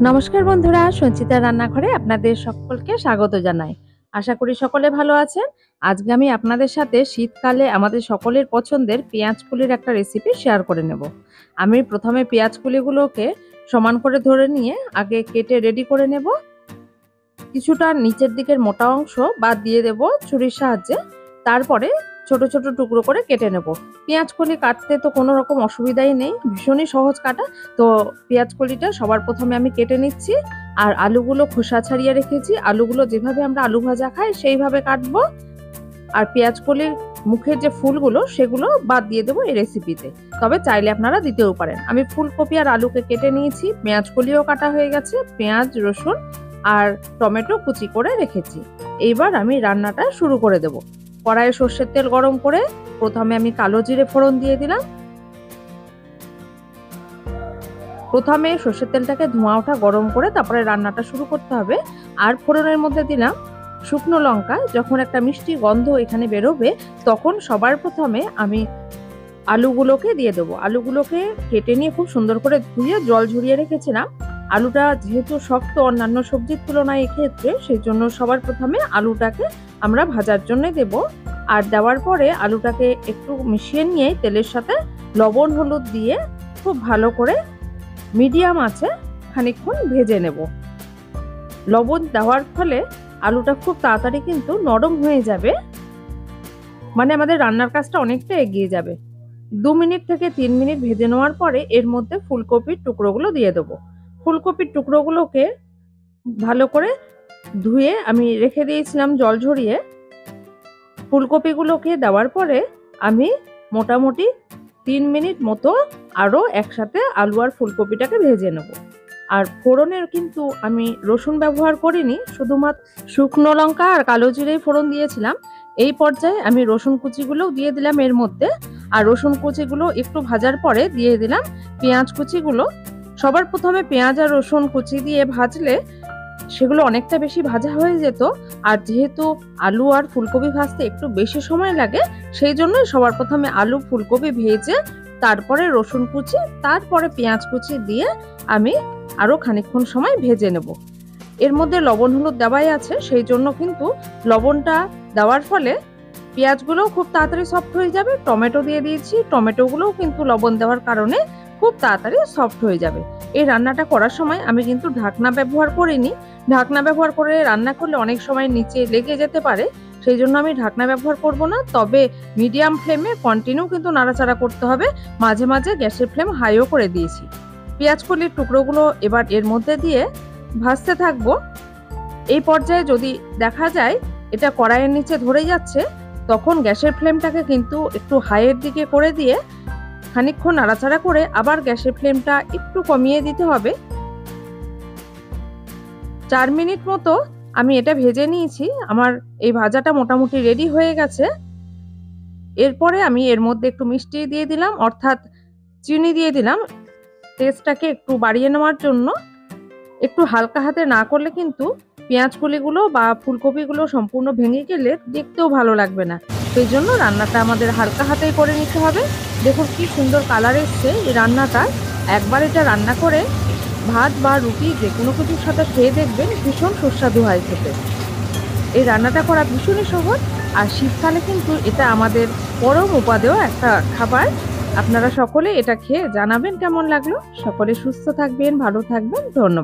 নমস্কার বন্ধুরা, সঞ্চিতা রান্নাঘরে আপনাদের সকলকে স্বাগত জানাই। আশা করি সকলে ভালো আছেন। আজকে আমি আপনাদের সাথে শীতকালে আমাদের সকলের পছন্দের পেঁয়াজ কলির একটা রেসিপি শেয়ার করে নেব। আমি প্রথমে পেঁয়াজ কলিগুলোকে সমান করে ধরে নিয়ে আগে কেটে রেডি করে নেব। কিছুটা নিচের দিকের মোটা অংশ বাদ দিয়ে দেব ছুরির সাহায্যে। তারপরে ছোট ছোট টুকরো করে কেটে নেব। পেঁয়াজ কলি কাটতে তো কোনো রকম অসুবিধাই নেই, ভীষণই সহজ কাটা। তো পেঁয়াজ কলিটা সবার প্রথমে আমি কেটে নিচ্ছি। আর আলুগুলো খোসা ছাড়িয়ে রেখেছি। আলুগুলো যেভাবে আমরা আলু ভাজা খাই সেইভাবে কাটবো। আর পেঁয়াজ কলির মুখের যে ফুলগুলো সেগুলো বাদ দিয়ে দেবো এই রেসিপিতে। তবে চাইলে আপনারা দিতেও পারেন। আমি ফুলকপি আর আলুকে কেটে নিয়েছি, পেঁয়াজ কলিও কাটা হয়ে গেছে, পেঁয়াজ রসুন আর টমেটো কুচি করে রেখেছি। এইবার আমি রান্নাটা শুরু করে দেব। কড়াইয়ে সর্ষের তেল গরম করে প্রথমে আমি কালো জিরে ফোড়ন দিয়ে দিলাম। প্রথমে সর্ষের তেলটাকে ধোঁয়া ওঠা গরম করে তারপরে রান্নাটা শুরু করতে হবে। আর ফোড়নের মধ্যে দিলাম শুকনো লঙ্কা। যখন একটা মিষ্টি গন্ধ এখানে বেরোবে তখন সবার প্রথমে আমি আলুগুলোকে দিয়ে দেবো। আলুগুলোকে কেটে নিয়ে খুব সুন্দর করে ধুয়ে জল ঝরিয়ে রেখেছিলাম। আলুটা যেহেতু শক্ত অন্যান্য সবজির তুলনায় এক্ষেত্রে, সেই জন্য সবার প্রথমে আলুটাকে আমরা ভাজার জন্য দেব। আর দেওয়ার পরে আলুটাকে একটু মিশিয়ে নিয়ে তেলের সাথে লবণ হলুদ দিয়ে খুব ভালো করে মিডিয়াম আঁচে খানিকক্ষণ ভেজে নেব। লবণ দেওয়ার ফলে আলুটা খুব তাড়াতাড়ি কিন্তু নরম হয়ে যাবে, মানে আমাদের রান্নার কাজটা অনেকটা এগিয়ে যাবে। 2 মিনিট থেকে 3 মিনিট ভেজে নেওয়ার পরে এর মধ্যে ফুলকপির টুকরোগুলো দিয়ে দেবো। ফুলকপির টুকরোগুলোকে ভালো করে ধুয়ে আমি রেখে দিয়েছিলাম জল ঝরিয়ে। ফুলকপিগুলোকে দেওয়ার পরে আমি মোটামুটি 3 মিনিট মতো আরও একসাথে আলু আর ফুলকপিটাকে ভেজে নেব। আর ফোড়নের কিন্তু আমি রসুন ব্যবহার করিনি, শুধুমাত্র শুকনো লঙ্কা আর কালো জিরেই ফোড়ন দিয়েছিলাম। এই পর্যায়ে আমি রসুন কুচিগুলোও দিয়ে দিলাম এর মধ্যে। আর রসুন কুচিগুলো একটু ভাজার পরে দিয়ে দিলাম পেঁয়াজ কুচিগুলো। সবার প্রথমে পেঁয়াজ আর রসুন কুচি দিয়ে ভাজলে সেগুলো অনেকটা বেশি ভাজা হয়ে যেত। আর যেহেতু আলু আর ফুলকপি ভাজতে একটু বেশি সময় লাগে, সেই জন্য সবার প্রথমে আলু ফুলকপি ভেজে তারপরে রসুন কুচি তারপরে পেঁয়াজ কুচি দিয়ে আমি আরো খানিকক্ষণ সময় ভেজে নেব। এর মধ্যে লবণ হলুদ দেওয়াই আছে, সেই জন্য কিন্তু লবণটা দেওয়ার ফলে পেঁয়াজগুলোও খুব তাড়াতাড়ি সফট হয়ে যাবে। টমেটো দিয়ে দিয়েছি, টমেটোগুলোও কিন্তু লবণ দেওয়ার কারণে খুব তাড়াতাড়ি সফট হয়ে যাবে। এই রান্নাটা করার সময় আমি কিন্তু ঢাকনা ব্যবহার করিনি। ঢাকনা ব্যবহার করে রান্না করলে অনেক সময় নিচে লেগে যেতে পারে, সেই জন্য আমি ঢাকনা ব্যবহার করব না। তবে মিডিয়াম ফ্লেমে কন্টিনিউ কিন্তু নাড়াচাড়া করতে হবে, মাঝে মাঝে গ্যাসের ফ্লেম হাইও করে দিয়েছি। পেঁয়াজ কলির টুকরোগুলো এবার এর মধ্যে দিয়ে ভাজতে থাকবো। এই পর্যায়ে যদি দেখা যায় এটা কড়াইয়ের নিচে ধরে যাচ্ছে, তখন গ্যাসের ফ্লেমটাকে কিন্তু একটু হাইয়ের দিকে করে দিয়ে খানিকক্ষণ নাড়াচাড়া করে আবার গ্যাসের ফ্লেমটা একটু কমিয়ে দিতে হবে। 4 মিনিট মতো আমি এটা ভেজে নিয়েছি। আমার এই ভাজাটা মোটামুটি রেডি হয়ে গেছে। এরপরে আমি এর মধ্যে একটু মিষ্টি দিয়ে দিলাম, অর্থাৎ চিনি দিয়ে দিলাম টেস্টটাকে একটু বাড়িয়ে নেওয়ার জন্য। একটু হালকা হাতে না করলে কিন্তু পেঁয়াজ কলিগুলো বা ফুলকপিগুলো সম্পূর্ণ ভেঙে গেলে দেখতেও ভালো লাগবে না। সেই জন্য রান্নাটা আমাদের হালকা হাতেই করে নিতে হবে। দেখুন কি সুন্দর কালার এসছে এই রান্নাটা। একবার এটা রান্না করে ভাত বা রুটি যে কোনো কিছুর সাথে খেয়ে দেখবেন, ভীষণ সুস্বাদু হয় খেতে। এই রান্নাটা করা ভীষণই সহজ। আর শীতকালে কিন্তু এটা আমাদের পরম উপাদেয় একটা খাবার। আপনারা সকলে এটা খেয়ে জানাবেন কেমন লাগলো। সকলে সুস্থ থাকবেন, ভালো থাকবেন। ধন্যবাদ।